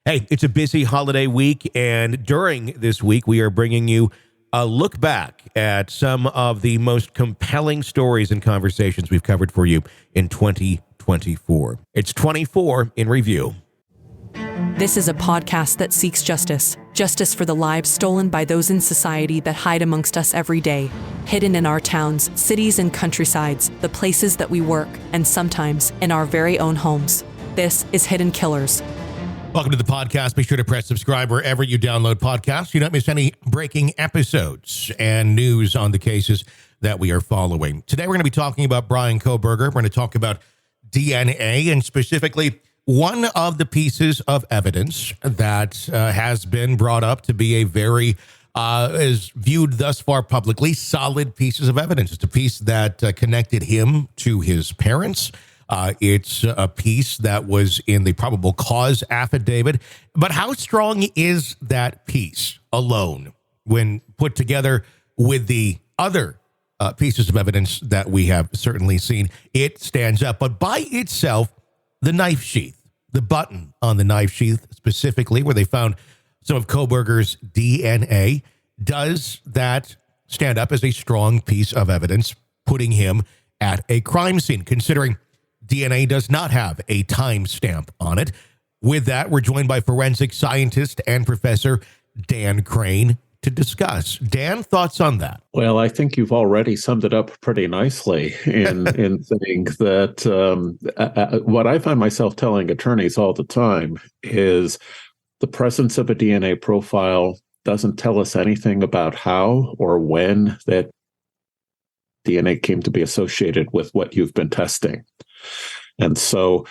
Hey, it's a busy holiday week, and during this week, we are bringing you a look back at some of the most compelling stories and conversations we've covered for you in 2024. It's 24 in review. This is a podcast that seeks justice. Justice for the lives stolen by those in society that hide amongst us every day. Hidden in our towns, cities, and countrysides, the places that we work, and sometimes in our very own homes. This is Hidden Killers. Welcome to the podcast. Be sure to press subscribe wherever you download podcasts. You don't miss any breaking episodes and news on the cases that we are following. Today, we're going to be talking about Bryan Kohberger. We're going to talk about DNA and specifically one of the pieces of evidence that has been brought up to be a very, is viewed thus far publicly, solid pieces of evidence. It's a piece that connected him to his parents. It's a piece that was in the probable cause affidavit. But how strong is that piece alone when put together with the other pieces of evidence that we have certainly seen? It stands up. But by itself, the knife sheath, the button on the knife sheath specifically, where they found some of Kohberger's DNA, does that stand up as a strong piece of evidence, putting him at a crime scene, considering DNA does not have a timestamp on it? With that, we're joined by forensic scientist and Professor Dan Crane to discuss. Dan, thoughts on that? Well, I think you've already summed it up pretty nicely in saying that what I find myself telling attorneys all the time is the presence of a DNA profile doesn't tell us anything about how or when that DNA came to be associated with what you've been testing. And so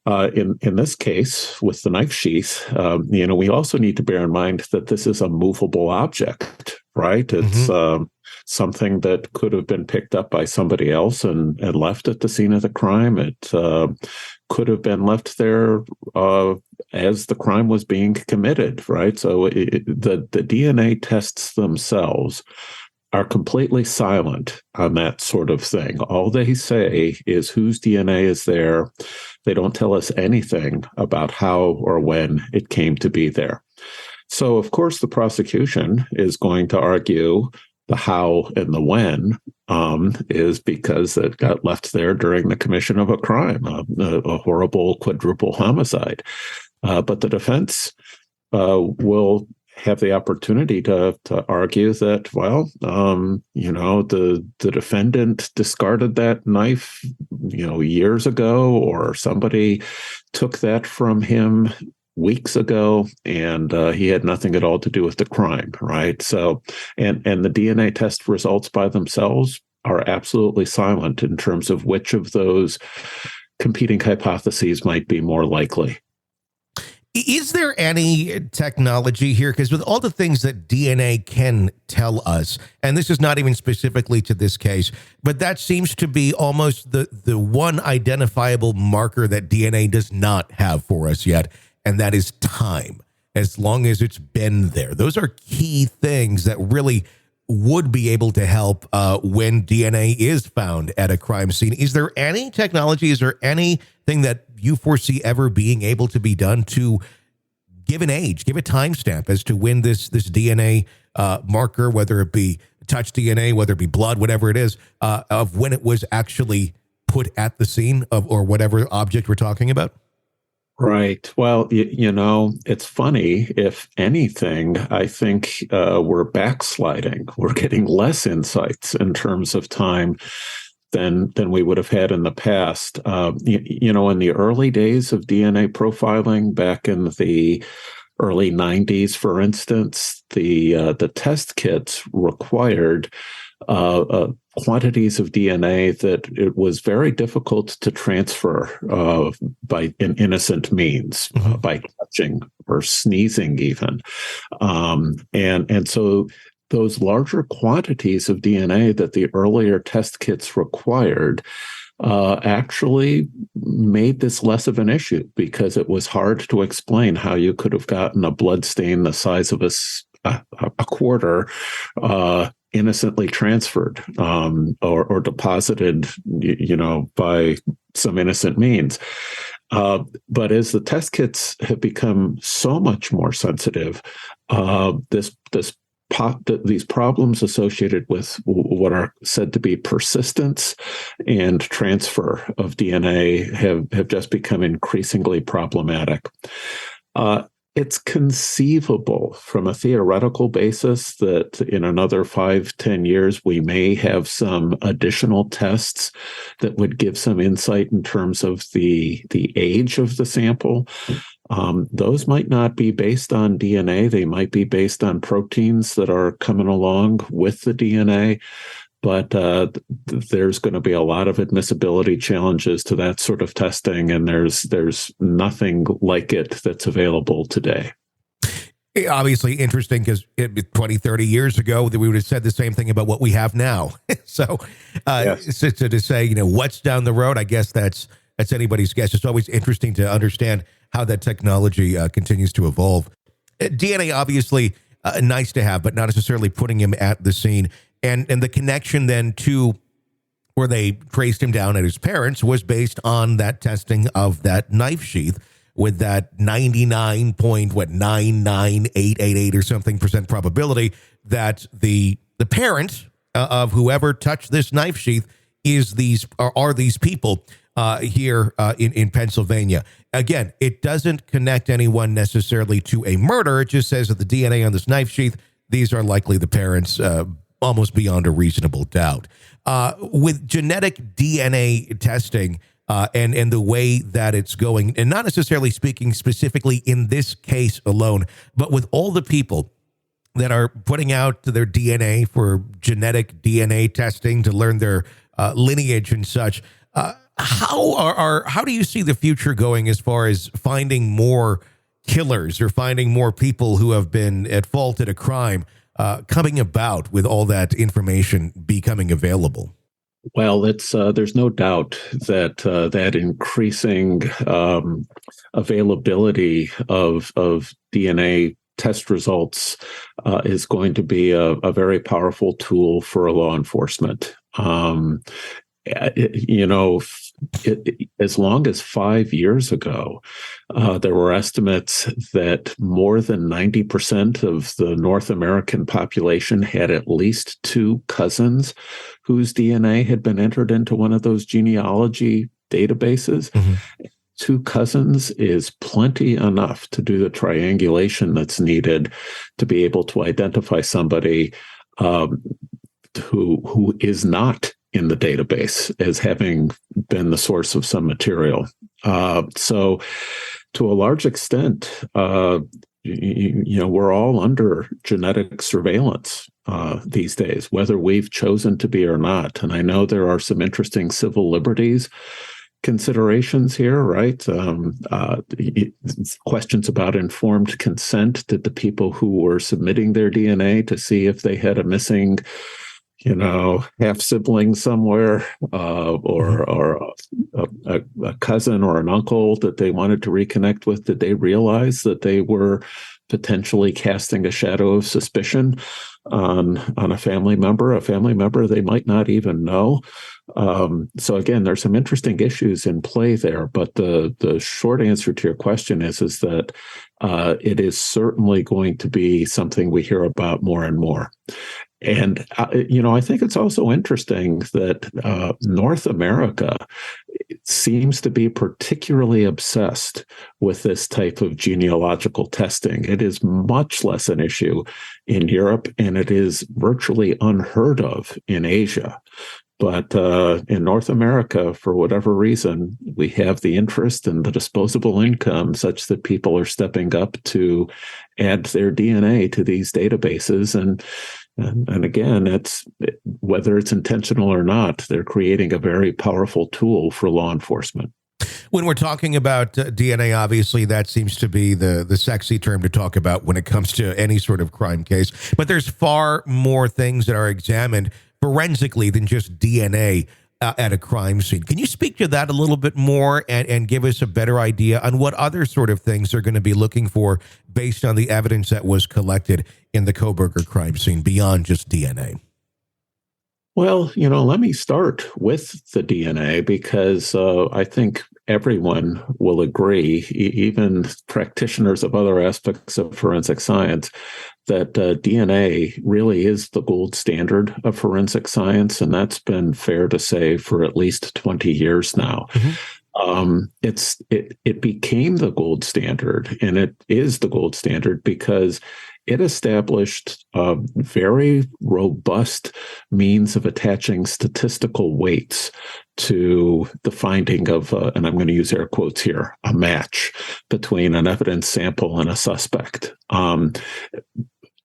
in this case, with the knife sheath, we also need to bear in mind that this is a movable object, right? It's something that could have been picked up by somebody else and left at the scene of the crime. It could have been left there as the crime was being committed, right? So the DNA tests themselves are completely silent on that sort of thing. All they say is whose DNA is there. They don't tell us anything about how or when it came to be there. So, of course, the prosecution is going to argue the how and the when is because it got left there during the commission of a crime, a horrible quadruple homicide. But the defense will have the opportunity to argue that, well, the defendant discarded that knife, years ago, or somebody took that from him weeks ago, and he had nothing at all to do with the crime, right? So, and the DNA test results by themselves are absolutely silent in terms of which of those competing hypotheses might be more likely. Is there any technology here? Because with all the things that DNA can tell us, and this is not even specifically to this case, but that seems to be almost the one identifiable marker that DNA does not have for us yet, and that is time, as long as it's been there. Those are key things that really would be able to help when DNA is found at a crime scene. Is there any technology? Is there anything that you foresee ever being able to be done to give an age, give a timestamp as to when this DNA marker, whether it be touch DNA, whether it be blood, whatever it is, of when it was actually put at the scene of or whatever object we're talking about? Right. Well, it's funny. If anything, I think we're backsliding. We're getting less insights in terms of time than we would have had in the past. In the early days of DNA profiling, back in the early 90s, for instance, the test kits required quantities of DNA that it was very difficult to transfer by innocent means, by touching or sneezing even. And so those larger quantities of DNA that the earlier test kits required actually made this less of an issue because it was hard to explain how you could have gotten a blood stain the size of a quarter innocently transferred or deposited, by some innocent means. But as the test kits have become so much more sensitive, these problems associated with what are said to be persistence and transfer of DNA have just become increasingly problematic. It's conceivable from a theoretical basis that in another 5-10 years, we may have some additional tests that would give some insight in terms of the age of the sample. Those might not be based on DNA. They might be based on proteins that are coming along with the DNA. But there's going to be a lot of admissibility challenges to that sort of testing, and there's nothing like it that's available today. Obviously interesting because 20, 30 years ago, we would have said the same thing about what we have now. So, Yes. so to say, what's down the road, I guess that's anybody's guess. It's always interesting to understand how that technology continues to evolve. DNA, obviously, nice to have, but not necessarily putting him at the scene. And the connection then to where they traced him down at his parents was based on that testing of that knife sheath with that 99.99888 or something % probability that the parent of whoever touched this knife sheath are these people here in Pennsylvania. Again, it doesn't connect anyone necessarily to a murder. It just says that the DNA on this knife sheath, these are likely the parents, almost beyond a reasonable doubt. With genetic DNA testing and the way that it's going, and not necessarily speaking specifically in this case alone, but with all the people that are putting out their DNA for genetic DNA testing to learn their lineage and such, how do you see the future going as far as finding more killers or finding more people who have been at fault at a crime coming about with all that information becoming available? Well, there's no doubt that that increasing availability of DNA test results is going to be a very powerful tool for law enforcement. As long as 5 years ago, there were estimates that more than 90% of the North American population had at least two cousins whose DNA had been entered into one of those genealogy databases. Mm-hmm. Two cousins is plenty enough to do the triangulation that's needed to be able to identify somebody who is not in the database as having been the source of some material. So to a large extent, we're all under genetic surveillance these days, whether we've chosen to be or not. And I know there are some interesting civil liberties considerations here, right? Questions about informed consent. Did the people who were submitting their DNA to see if they had a missing half sibling somewhere, or a cousin or an uncle that they wanted to reconnect with, did they realize that they were potentially casting a shadow of suspicion on a family member they might not even know? So again, there's some interesting issues in play there, but the short answer to your question is that it is certainly going to be something we hear about more and more. And, I think it's also interesting that North America seems to be particularly obsessed with this type of genealogical testing. It is much less an issue in Europe, and it is virtually unheard of in Asia. But in North America, for whatever reason, we have the interest and the disposable income such that people are stepping up to add their DNA to these databases. And again, whether it's intentional or not, they're creating a very powerful tool for law enforcement. When we're talking about DNA, obviously, that seems to be the sexy term to talk about when it comes to any sort of crime case. But there's far more things that are examined forensically than just DNA at a crime scene. Can you speak to that a little bit more and give us a better idea on what other sort of things they're going to be looking for based on the evidence that was collected in the Kohberger crime scene beyond just DNA? Well, let me start with the DNA because I think everyone will agree, even practitioners of other aspects of forensic science, that DNA really is the gold standard of forensic science, and that's been fair to say for at least 20 years now. It became the gold standard, and it is the gold standard because it established a very robust means of attaching statistical weights to the finding of, and I'm going to use air quotes here, a match between an evidence sample and a suspect.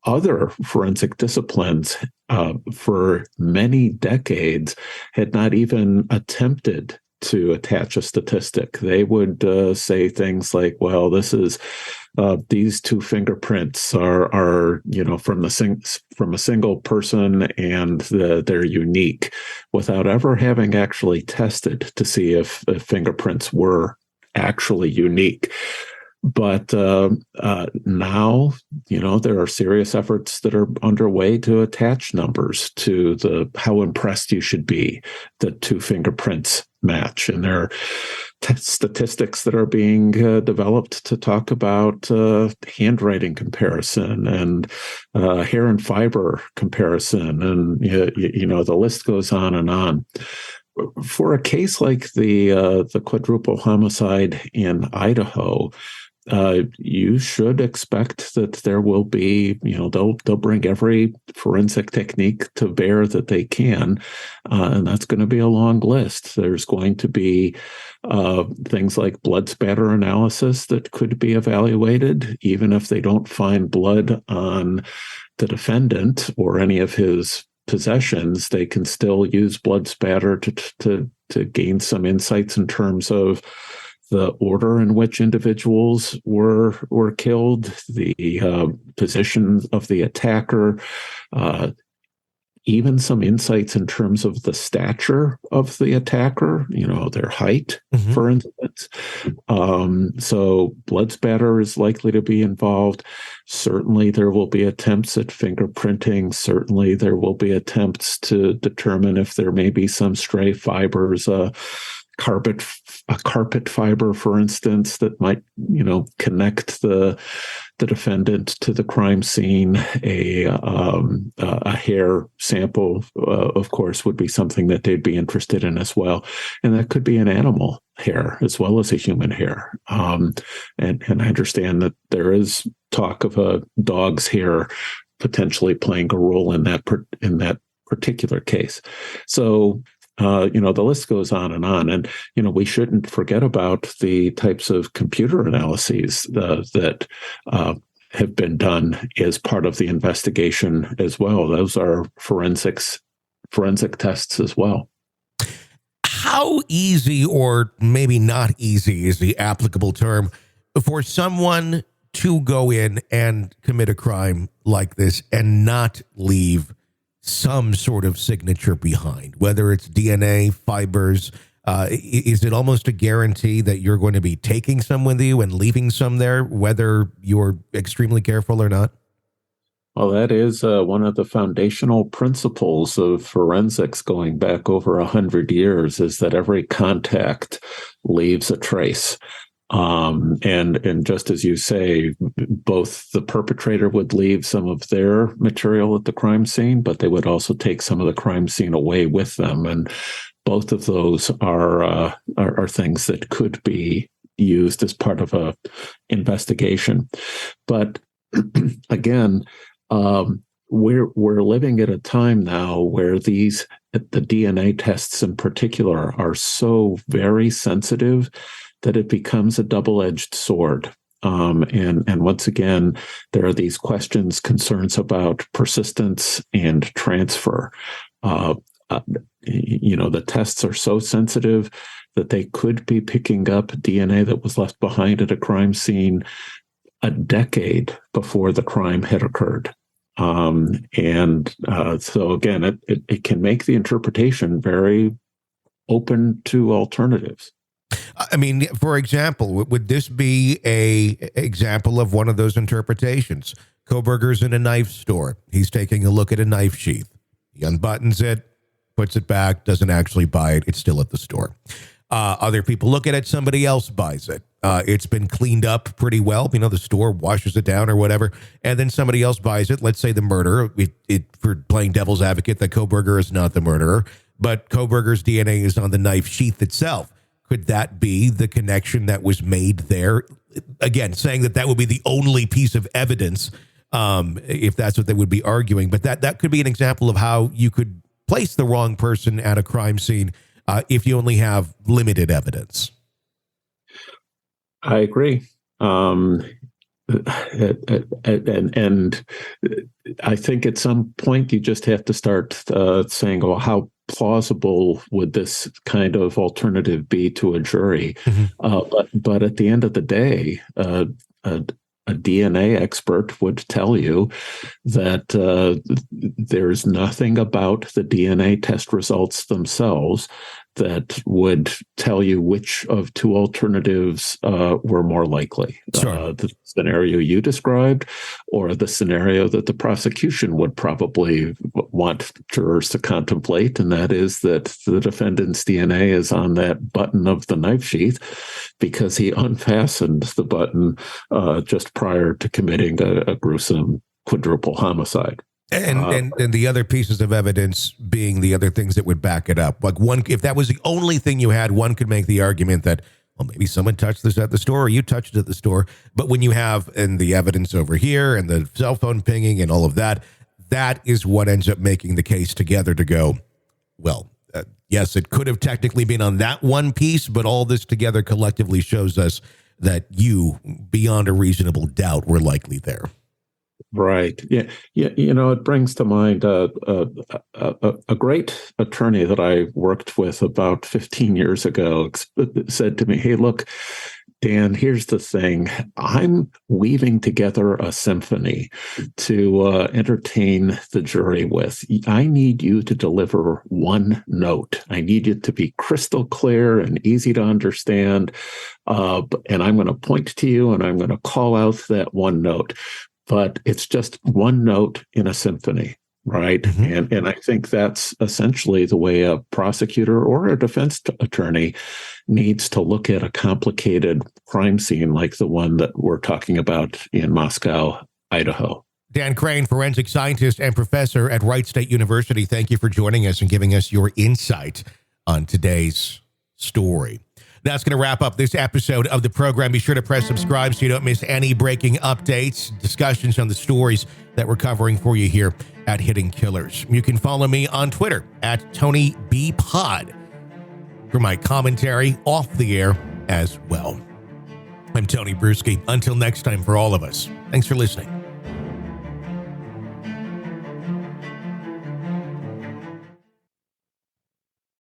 Other forensic disciplines for many decades had not even attempted to attach a statistic. They would say things like, well, this is these two fingerprints are from a single person, and they're unique, without ever having actually tested to see if fingerprints were actually unique. But now, there are serious efforts that are underway to attach numbers to how impressed you should be that two fingerprints match. And there are statistics that are being developed to talk about handwriting comparison and hair and fiber comparison. And, the list goes on and on. For a case like the quadruple homicide in Idaho, you should expect that there will be, they'll bring every forensic technique to bear that they can, and that's going to be a long list. There's going to be things like blood spatter analysis that could be evaluated, even if they don't find blood on the defendant or any of his possessions. They can still use blood spatter to gain some insights in terms of the order in which individuals were killed, the position of the attacker, even some insights in terms of the stature of the attacker, their height, for instance. So blood spatter is likely to be involved. Certainly there will be attempts at fingerprinting. Certainly there will be attempts to determine if there may be some stray fibers, a carpet fiber, for instance, that might, connect the defendant to the crime scene. A hair sample, of course, would be something that they'd be interested in as well, and that could be an animal hair as well as a human hair. And I understand that there is talk of a dog's hair potentially playing a role in that particular case. So. The list goes on. And, we shouldn't forget about the types of computer analyses that have been done as part of the investigation as well. Those are forensic tests as well. How easy, or maybe not easy is the applicable term, for someone to go in and commit a crime like this and not leave some sort of signature behind, whether it's DNA, fibers? Is it almost a guarantee that you're going to be taking some with you and leaving some there, whether you're extremely careful or not? Well, that is one of the foundational principles of forensics going back over 100 years, is that every contact leaves a trace. And just as you say, both the perpetrator would leave some of their material at the crime scene, but they would also take some of the crime scene away with them. And both of those are things that could be used as part of a investigation. But again, we're living at a time now where the DNA tests in particular are so very sensitive that it becomes a double-edged sword. And once again, there are these concerns about persistence and transfer. The tests are so sensitive that they could be picking up DNA that was left behind at a crime scene a decade before the crime had occurred. So again, it can make the interpretation very open to alternatives. I mean, for example, would this be a example of one of those interpretations? Kohberger's in a knife store. He's taking a look at a knife sheath. He unbuttons it, puts it back, doesn't actually buy it. It's still at the store. Other people look at it, somebody else buys it. It's been cleaned up pretty well. The store washes it down or whatever, and then somebody else buys it. Let's say the murderer, for playing devil's advocate, that Kohberger is not the murderer, but Kohberger's DNA is on the knife sheath itself. Could that be the connection that was made there? Again, saying that would be the only piece of evidence, if that's what they would be arguing. But that could be an example of how you could place the wrong person at a crime scene if you only have limited evidence. I agree. And I think at some point you just have to start saying, well, how plausible would this kind of alternative be to a jury? But at the end of the day, a DNA expert would tell you that there's nothing about the DNA test results themselves that would tell you which of two alternatives were more likely. Sure. The scenario you described or the scenario that the prosecution would probably want jurors to contemplate, and that is that the defendant's DNA is on that button of the knife sheath because he unfastened the button just prior to committing a gruesome quadruple homicide. And the other pieces of evidence being the other things that would back it up. Like if that was the only thing you had, one could make the argument that, well, maybe someone touched this at the store or you touched it at the store. But when you have the evidence over here and the cell phone pinging and all of that, that is what ends up making the case together to go, well, yes, it could have technically been on that one piece, but all this together collectively shows us that you, beyond a reasonable doubt, were likely there. Right. Yeah. It brings to mind a great attorney that I worked with about 15 years ago said to me, "Hey, look, Dan, here's the thing. I'm weaving together a symphony to entertain the jury with. I need you to deliver one note. I need it to be crystal clear and easy to understand. And I'm going to point to you and I'm going to call out that one note. But it's just one note in a symphony, right?" Mm-hmm. And I think that's essentially the way a prosecutor or a defense attorney needs to look at a complicated crime scene like the one that we're talking about in Moscow, Idaho. Dan Crane, forensic scientist and professor at Wright State University, thank you for joining us and giving us your insight on today's story. That's going to wrap up this episode of the program. Be sure to press subscribe so you don't miss any breaking updates, discussions on the stories that we're covering for you here at Hidden Killers. You can follow me on Twitter at TonyBPod for my commentary off the air as well. I'm Tony Brueski. Until next time, for all of us, thanks for listening.